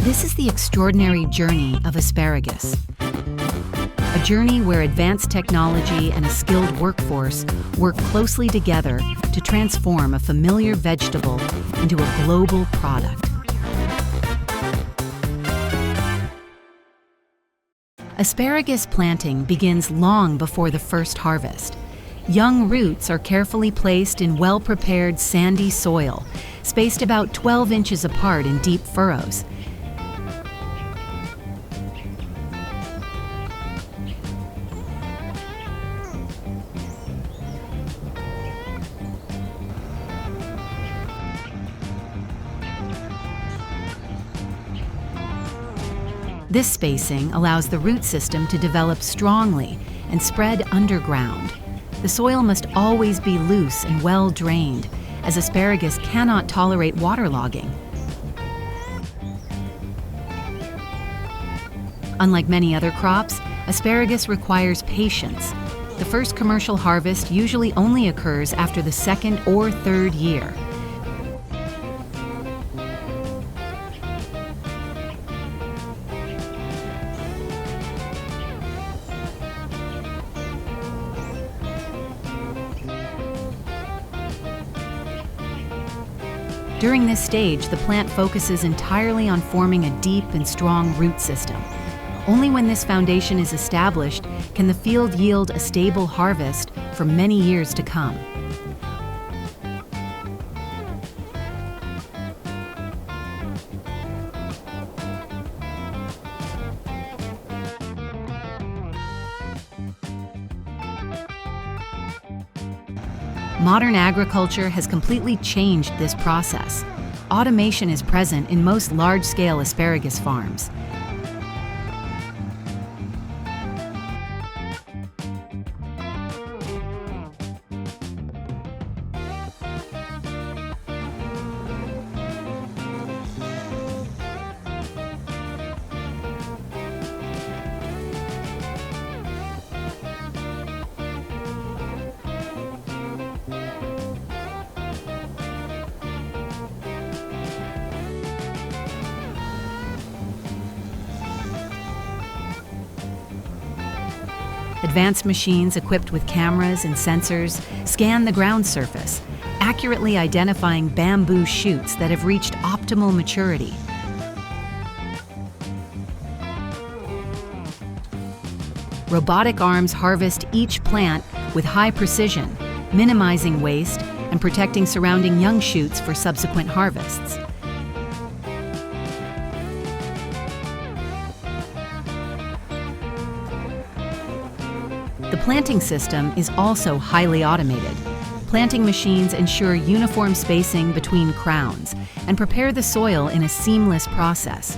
This is the extraordinary journey of asparagus. A journey where advanced technology and a skilled workforce work closely together to transform a familiar vegetable into a global product. Asparagus planting begins long before the first harvest. Young roots are carefully placed in well-prepared sandy soil, spaced about 12 inches apart in deep furrows. This spacing allows the root system to develop strongly and spread underground. The soil must always be loose and well drained, as asparagus cannot tolerate waterlogging. Unlike many other crops, asparagus requires patience. The first commercial harvest usually only occurs after the second or third year. During this stage, the plant focuses entirely on forming a deep and strong root system. Only when this foundation is established can the field yield a stable harvest for many years to come. Modern agriculture has completely changed this process. Automation is present in most large-scale asparagus farms. Advanced machines equipped with cameras and sensors scan the ground surface, accurately identifying bamboo shoots that have reached optimal maturity. Robotic arms harvest each plant with high precision, minimizing waste and protecting surrounding young shoots for subsequent harvests. The planting system is also highly automated. Planting machines ensure uniform spacing between crowns and prepare the soil in a seamless process.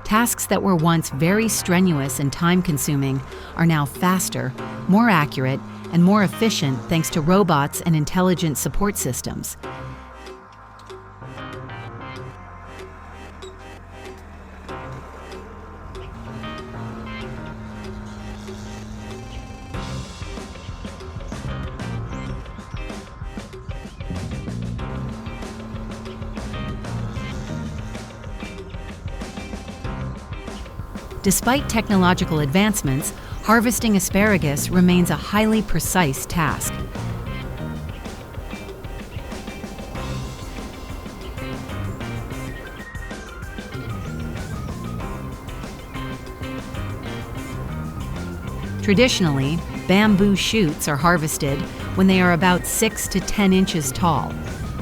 Tasks that were once very strenuous and time-consuming are now faster, more accurate, and more efficient thanks to robots and intelligent support systems. Despite technological advancements, harvesting asparagus remains a highly precise task. Traditionally, bamboo shoots are harvested when they are about 6 to 10 inches tall.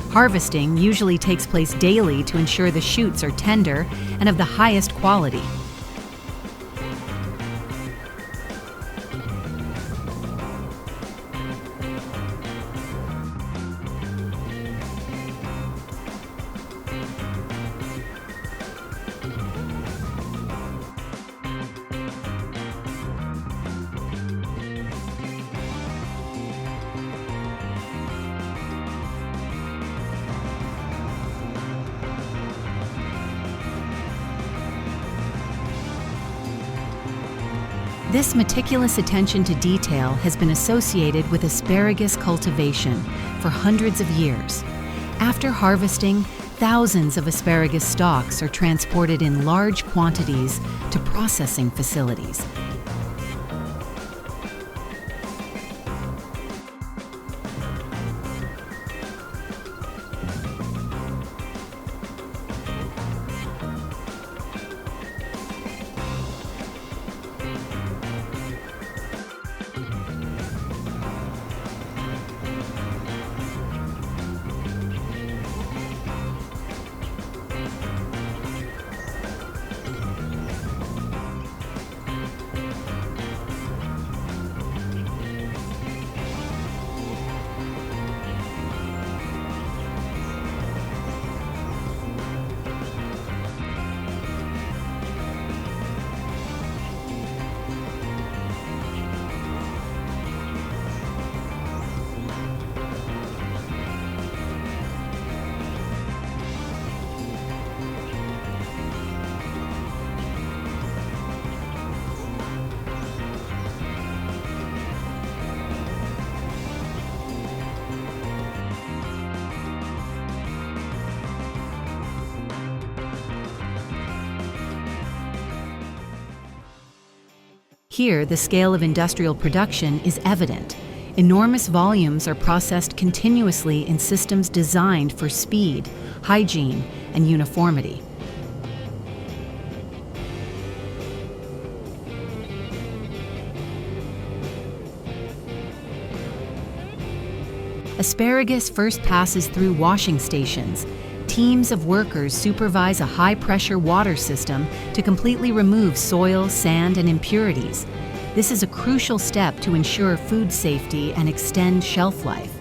Harvesting usually takes place daily to ensure the shoots are tender and of the highest quality. This meticulous attention to detail has been associated with asparagus cultivation for hundreds of years. After harvesting, thousands of asparagus stalks are transported in large quantities to processing facilities. Here, the scale of industrial production is evident. Enormous volumes are processed continuously in systems designed for speed, hygiene, and uniformity. Asparagus first passes through washing stations. Teams of workers supervise a high-pressure water system to completely remove soil, sand, and impurities. This is a crucial step to ensure food safety and extend shelf life.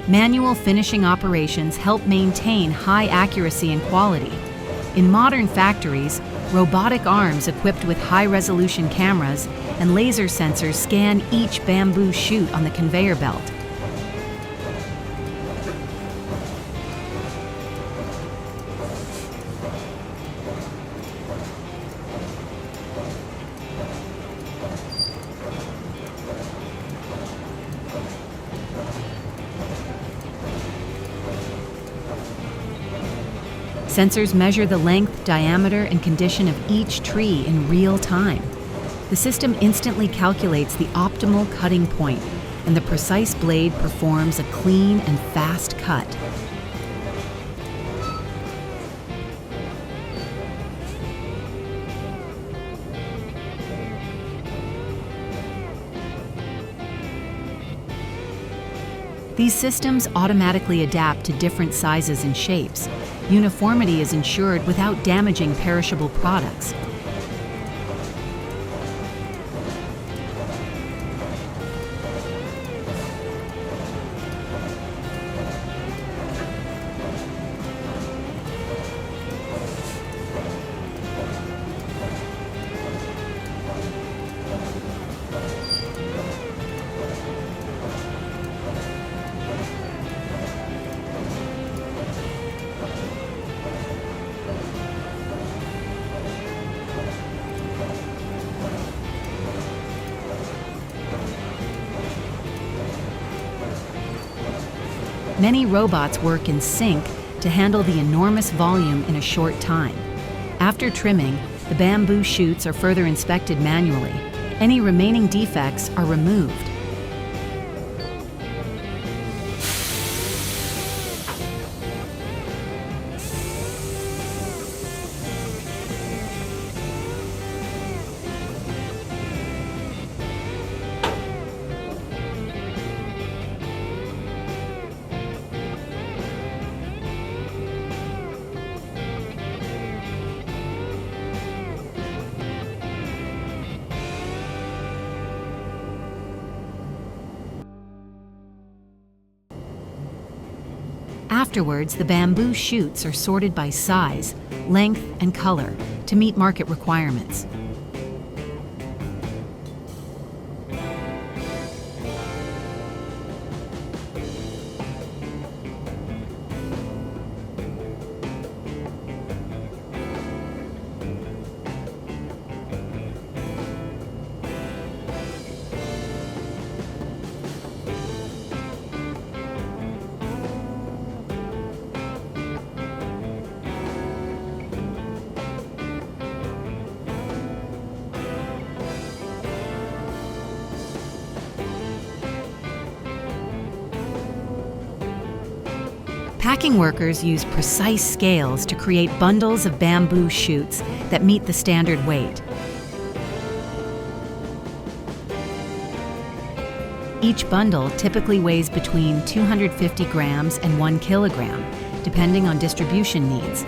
Manual finishing operations help maintain high accuracy and quality. In modern factories, robotic arms equipped with high-resolution cameras and laser sensors scan each bamboo shoot on the conveyor belt. Sensors measure the length, diameter, and condition of each tree in real time. The system instantly calculates the optimal cutting point, and the precise blade performs a clean and fast cut. These systems automatically adapt to different sizes and shapes. Uniformity is ensured without damaging perishable products. Many robots work in sync to handle the enormous volume in a short time. After trimming, the bamboo shoots are further inspected manually. Any remaining defects are removed. Afterwards, the bamboo shoots are sorted by size, length, and color to meet market requirements. Packing workers use precise scales to create bundles of bamboo shoots that meet the standard weight. Each bundle typically weighs between 250 grams and 1 kilogram, depending on distribution needs.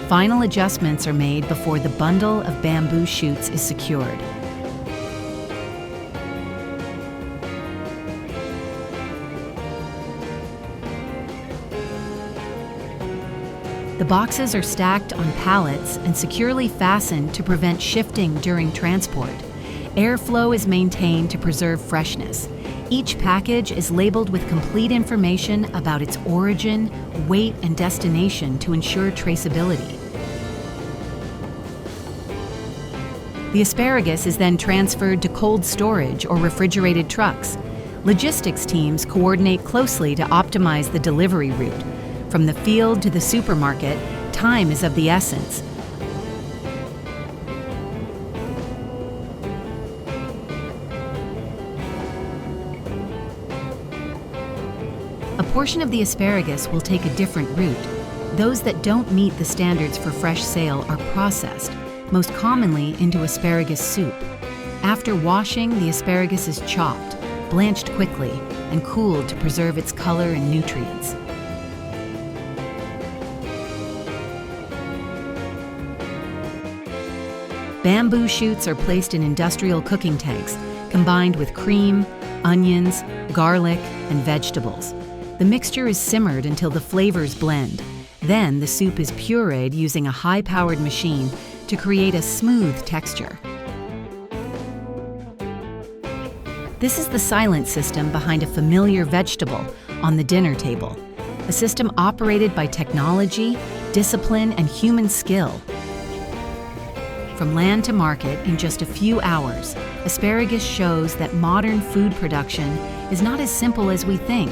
Final adjustments are made before the bundle of bamboo shoots is secured. The boxes are stacked on pallets and securely fastened to prevent shifting during transport. Airflow is maintained to preserve freshness. Each package is labeled with complete information about its origin, weight, and destination to ensure traceability. The asparagus is then transferred to cold storage or refrigerated trucks. Logistics teams coordinate closely to optimize the delivery route. From the field to the supermarket, time is of the essence. A portion of the asparagus will take a different route. Those that don't meet the standards for fresh sale are processed, most commonly into asparagus soup. After washing, the asparagus is chopped, blanched quickly, and cooled to preserve its color and nutrients. Bamboo shoots are placed in industrial cooking tanks, combined with cream, onions, garlic, and vegetables. The mixture is simmered until the flavors blend. Then the soup is pureed using a high-powered machine to create a smooth texture. This is the silent system behind a familiar vegetable on the dinner table, a system operated by technology, discipline, and human skill. From land to market in just a few hours, asparagus shows that modern food production is not as simple as we think.